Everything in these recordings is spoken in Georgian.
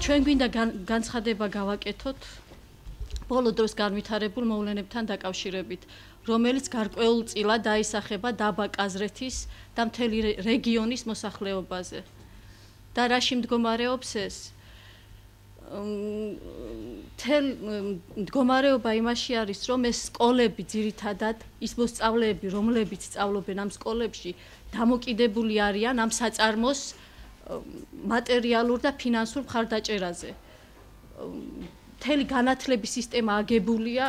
ჩვენ გვინდა განცხადება გავაკეთოთ ბოლო დროს განვითარებულ მოვლენებთან დაკავშირებით, რომელიც გარკვეულწილად დაისახება დაბა კაზრეთის და მთელი რეგიონის მოსახლეობაზე. და რაში მდგომარეობს ეს? მდგომარეობა იმაში არის, რომ ეს სკოლები ძირითადად ის მოსწავლეები, რომლებიც სწავლობენ ამ სკოლებში, დამოკიდებული არიან ამ საწარმოს მატერიალურ და ფინანსურ მხარდაჭერაზე. მთელი განათლების სისტემა აგებულია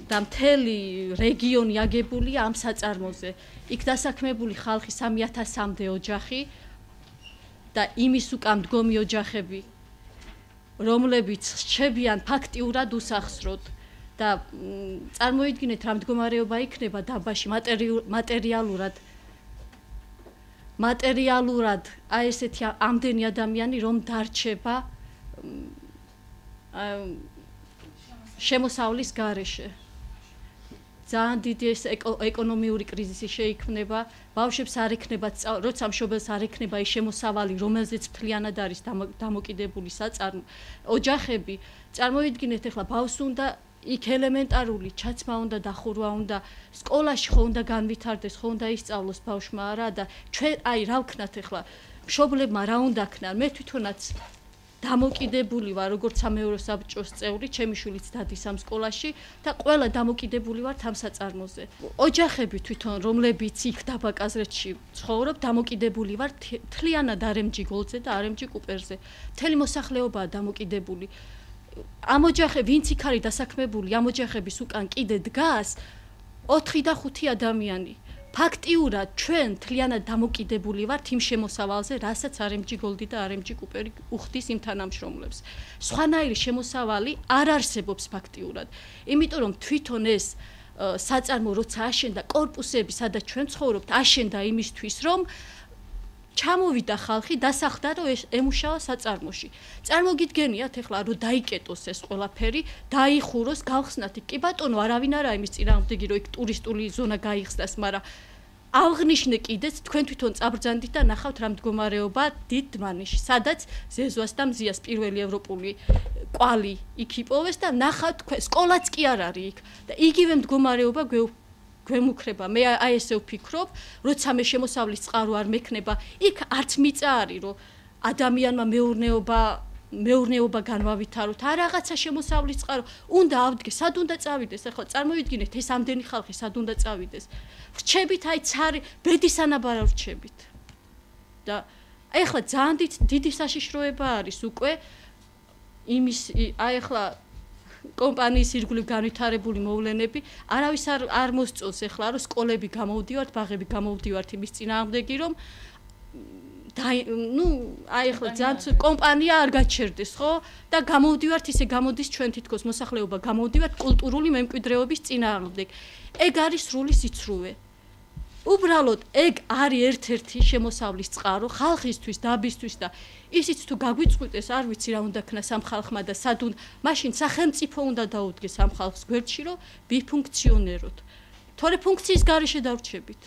და მთელი რეგიონი აგებულია ამ საწარმოზე. იქ დასაქმებული ხალხი 3000-მდე ოჯახი და იმის უკან მდგომი ოჯახები, რომლებიც რჩებიან ფაქტიურად უსახსროდ და წარმოიდგინეთ რა მდგომარეობა იქნება დაბაში მატერიალურად აი ესეთი ამდენი ადამიანი რომ დარჩება შემოსავლის გარეშე. ძალიან დიდი ეს ეკონომიური კრიზისი შეიქმნება, ბავშვებს არ ექნება, როცა მშობელს არ ექნება ის შემოსავალი, რომელზეც მთლიანად არის დამოკიდებული საწარმო ოჯახები. წარმოიდგინეთ ახლა ბავშვს უნდა იქ ელემენტარული ჩაცმა უნდა დახურვა უნდა, სკოლაში ხო უნდა განვითარდეს, ხო უნდა ისწავლოს ბავშვმა არა და ჩვენ აი რა ვქნათ ახლა მშობლებმა რა უნდა ქნან, მე თვითონაც დამოკიდებული ვარ როგორც სამეურო საბჭოს წევრი, ჩემი შვილიც დადის ამ სკოლაში და ყველა დამოკიდებული ვართ ამ საწარმოზე. ოჯახები თვითონ რომლებიც იქ დაბა კაზრეთში ცხოვრობ, დამოკიდებული ვარ მთლიანად RMG გოლდზე და RMG კუპერზე. მთელი მოსახლეობაა დამოკიდებული. ამ ოჯახები, ვინც იქ არის დასაქმებული, ამ ოჯახების უკან კიდე დგას 4 და 5 ადამიანი. ფაქტიურად ჩვენ მთლიანად დამოკიდებული ვართ იმ შემოსავალზე, რასაც RMG გოლდი და RMG კუპერი უხდის იმ თანამშრომლებს. სხვანაირი შემოსავალი არ არსებობს ფაქტიურად. იმიტომ რომ თვითონ ეს საწარმო როცა აშენდა კორპუსები, სადაც ჩვენ ცხოვრობთ, აშენდა იმისთვის, რომ ჩამოვიდა ხალხი, დასახდა რომ ემუშავა საწარმოში. წარმოგიდგენიათ ახლა რომ დაიკეტოს ეს ყველაფერი, დაიხუროს, გავხსნათ იქ. კი ბატონო, არავინ არა იმის წინააღმდეგი, რომ იქ ტურისტული ზონა გაიხსნას, მაგრამ აღნიშნე კიდეც თქვენ თვითონ წაბრძანდით და ნახავთ რა მდგომარეობა დიდ დმანიშში, სადაც ზეზვას და მზიას პირველი ევროპული კვალი იქ იპოვეს და ნახავთ თქვენ სკოლაც კი არ არის იქ და იგივე მდგომარეობა გვემუქრება. მე აი ესე ვფიქრობ, როცა მე შემოსავლის წყარო არ მექნება, იქ არც მიწა არის, რომ ადამიანმა მეურნეობა განვავითაროთ, არ რაღაცა შემოსავლის წყარო, უნდა ავდგეს, სად უნდა წავიდეს, ახლა წარმოიდგინეთ ეს ამდენი ხალხი სად უნდა წავიდეს. ვრჩებით აი ცარი, ბედის ანაბარა ვრჩებით. და აი ახლა ძალიან დიდი საშიშროება არის უკვე იმის აი ახლა კომპანიის ირგვლივ განვითარებული მოვლენები, არავის არ მოსწონს ახლა რომ სკოლები გამოვდივართ, ბაღები გამოვდივართ იმის წინააღმდეგი, რომ აი ახლა ძალიან კომპანია არ გაჩერდეს, ხო? და გამოვდივართ, ისე გამოდის ჩვენ თითქოს მოსახლეობა გამოვდივართ კულტურული მემკვიდრეობის წინააღმდეგ. ეგ არის სრული სიცრუე. უბრალოდ ეგ არის ერთ-ერთი შემოსავლის წყარო ხალხისთვის, დაბისთვის და ისიც თუ გაგვიწყვიტეს, არ ვიცი რა უნდა ქნას ამ ხალხმა და სად უნდა, მაშინ სახელმწიფო უნდა დაუდგეს ამ ხალხს გვერდში, რომ ვიფუნქციონეროთ. თორე ფუნქციის გარეშე დავრჩებით.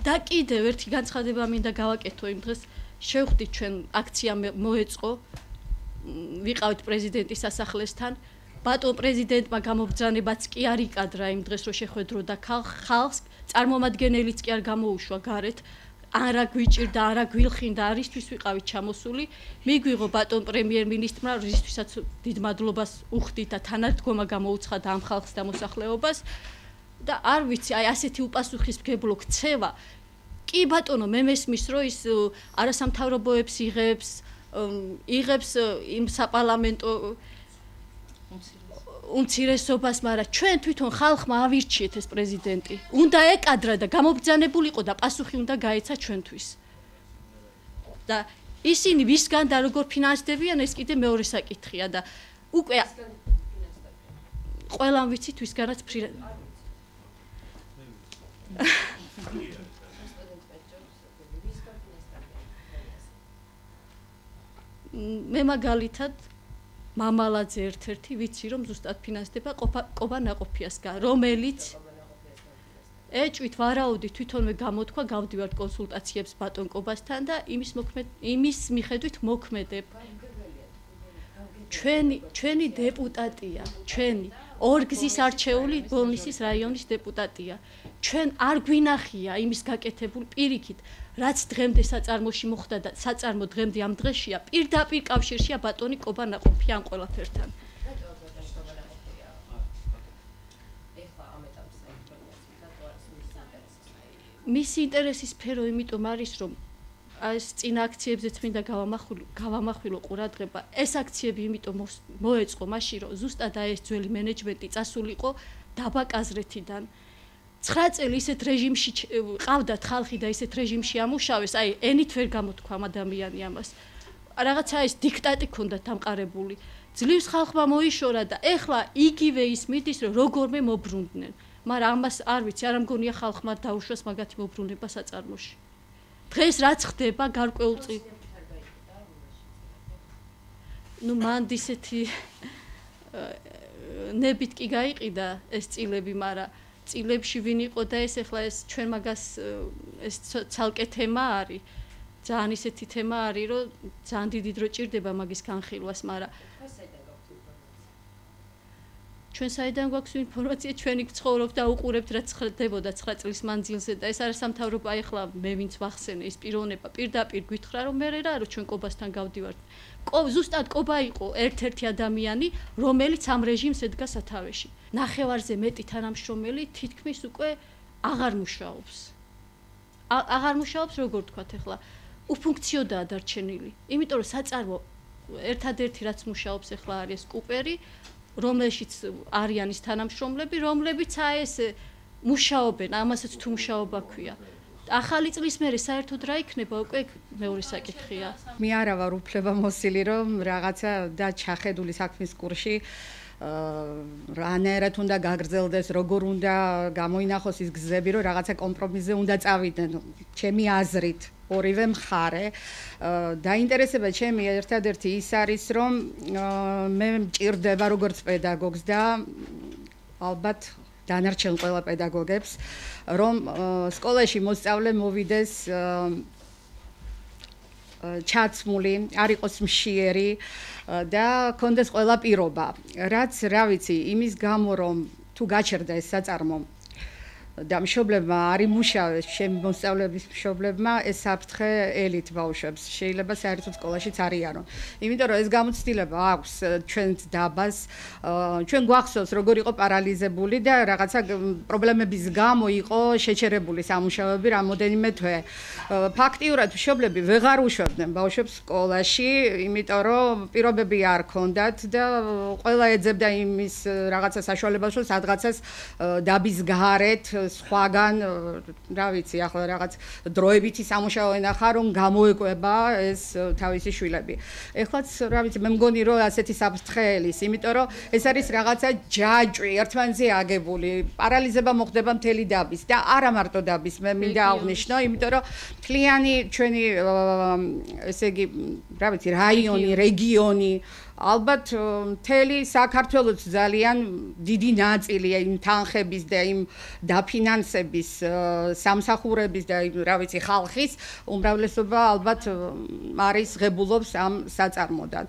და კიდევ ერთი განცხადება მინდა გავაკეთო იმ დღეს შევხვდით ჩვენ აქცია მოეწყო ვიყავით პრეზიდენტის სასახლესთან ბატონ პრეზიდენტმა გამობრძანებაც კი არ იკადრა იმ დღეს რომ შეხვედროდა ხალხს წარმომადგენელიც კი არ გამოუშვა გარეთ არა გვიჭირდა არა გვილხინდა არისთვის ვიყავით ჩამოსული მიგვიღო ბატონ პრემიერ-მინისტრმა რისთვისაც დიდ მადლობას უხდით და თანადგომა გამოუცხადა ამ ხალხს და მოსახლეობას და არ ვიცი აი ასეთი უპასუხისმგებლო ქცევა კი ბატონო მე მესმის რომ ის არასამთავრობოებს იღებს იმ საპარლამენტო უმცირესობას, მაგრამ ჩვენ თვითონ ხალხმა ავირჩიეთ ეს პრეზიდენტი. უნდა ეკადრა და გამობრძანებულიყო და პასუხი უნდა გაეცა ჩვენთვის. და ისინი ვისგან და როგორ ფინანსდებიან ეს კიდე მეორე საკითხია და უკვე ყველამ ვიცით ვისგანაც მე მაგალითად მამალაძე ერთ-ერთი ვიცი რომ ზუსტად ფინანსდება ყობა ნაყოფიასგან რომელიც ეჭვით ვარაუდით თვითონვე გამოთქვა გავდივართ კონსულტაციებს ბატონ კობასთან და იმის მიხედვით მოქმედებ. ჩვენი დეპუტატია, ჩვენი ორგზის არჩეული ბოლნისის რაიონის დეპუტატია. ჩვენ არ გვინახია იმის გაკეთებულ პირიქით, რაც დღემდე საწარმოში მოხდა და საწარმო დღემდე ამ დღეშია, პირდაპირ კავშირშია ბატონი კობა ნაყოფი ამ ყველაფერთან. მისი ინტერესის სფერო იმიტომ არის, რომ ეს წინა აქციებზეც მინდა გავამახვილო ყურადღება. ეს აქციები იმიტომ მოეწყო მაშინ, რომ ზუსტად ეს ძველი მენეჯმენტი წასულიყო დაბა კაზრეთიდან. 9 წელი ისეთ რეჟიმში ყავდათ ხალხი და ისეთ რეჟიმში ამუშავეს, აი ენით ვერ გამოთქვა ამ ადამიანი ამას. რაღაცა ეს დიქტატი ქონდათ ამყარებული. ძლივს ხალხმა მოიშორა და ეხლა იგივე ის მიდის, რომ როგორმე მობრუნდნენ. მაგრამ ამას არ ვიცი, არ ამგონია ხალხმა დაუშვას მაგათი მობრუნება საწარმოში. დღეს რაც ხდება გარკვეულწილად. ნუ მანდ ისეთი ნებით კი გაიყიდა ეს წილები, მაგრამ წილებში ვინ იყო და ეს ეხლა ეს ჩვენ მაგას ეს ცალკე თემა არის. ძალიან ისეთი თემა არის, რომ ძალიან დიდი დრო ჭირდება მაგის განხილვას, მაგრამ ჩვენ საიდან გვაქვს ინფორმაცია, ჩვენი გცხოვრობთ და უყურებთ რაც ხდებოდა 9 წლის მანძილზე და ეს არის სამთავრობო, აი ახლა მე ვინც ვახსენე ეს პიროვნება პირდაპირ გვითხრა რომ მე რა რომ ჩვენ კობასთან გავდივართ. ზუსტად კობა იყო ერთ-ერთი ადამიანი, რომელიც ამ რეჟიმს ედგა სათავეში. ნახევარზე მეტი თანამშრომელი თითქმის უკვე აღარ მუშაობს. აღარ მუშაობს, როგორ ვთქვათ ახლა, უფუნქციოდაა დარჩენილი. იმიტომ რომ საწარმო ერთადერთი რაც მუშაობს ახლა არის კუპერი, რომელშიც არიან ის თანამშრომლები, რომლებიც ეს მუშაობენ, ამასაც თუ მუშაობა ქვია. ახალი წლის მერე საერთოდ რა იქნება, უკვე მეორე საკითხია. მე არა ვარ უფლებამოსილი, რომ რაღაცა და ჩახედული საქმის კურსში რანაირად უნდა გაგრძელდეს, როგორ უნდა გამოინახოს ის გზები, რომ რაღაცა კომპრომისზე უნდა წავიდნენ. ჩემი აზრით ორივე მხარე დაინტერესება ჩემი ერთადერთი ის არის, რომ მე მჭირდება როგორც პედაგოგს და ალბათ დანარჩენ ყველა პედაგოგებს, რომ სკოლაში მოსწავლე მოვიდეს ჩაცმული, არ იყოს მშიერი და კონდეს ყველა პირობა. რაც რა ვიცი, იმის გამო რომ თუ გაჩერდა ეს საწარმო და მშობლებმა არ იმუშავეს, ჩემი მოსწავლეების მშობლებმა ეს საფრთხე ელით ბავშვებს. შეიძლება საერთოდ სკოლაშიც არიანო. იმიტომ რომ ეს გამოცდილება აქვს ჩვენს დაბას, ჩვენ გვახსოვს როგორ იყო პარალიზებული და რაღაცა პრობლემების გამო იყო შეჩერებული სამუშაოები რამოდენიმე თვე. ფაქტიურად მშობლები ვეღარ უშვებდნენ ბავშვებს სკოლაში, იმიტომ რომ პირობები არ ქონდათ და ყველა ეძებდა იმის რაღაცა საშუალებას, რომ სადღაცას დაბის გარეთ სხვაგან რა ვიცი ახლა რაღაც დროებითი სამუშაო ენახა რომ გამოეკვება ეს თავისი შვილები. ეხლაც რა ვიცი მე მგონი რომ ასეთი საფრთხე ელის, იმიტომ რომ ეს არის რაღაცა ჯაჭვი ერთმანეთზე აგებული. პარალიზება მოხდება მთელი დაბის და არა მარტო დაბის, მე მინდა აღვნიშნო, იმიტომ რომ მთლიანი ჩვენი ესე იგი რა ვიცი რაიონი, რეგიონი ალბათ მთელი საქართველოს ძალიან დიდი ნაწილია იმ თანხების და იმ დაფინანსების სამსახურების და რა ვიცი ხალხის უმრავლესობა ალბათ არის ღებულობს ამ საწარმოდან.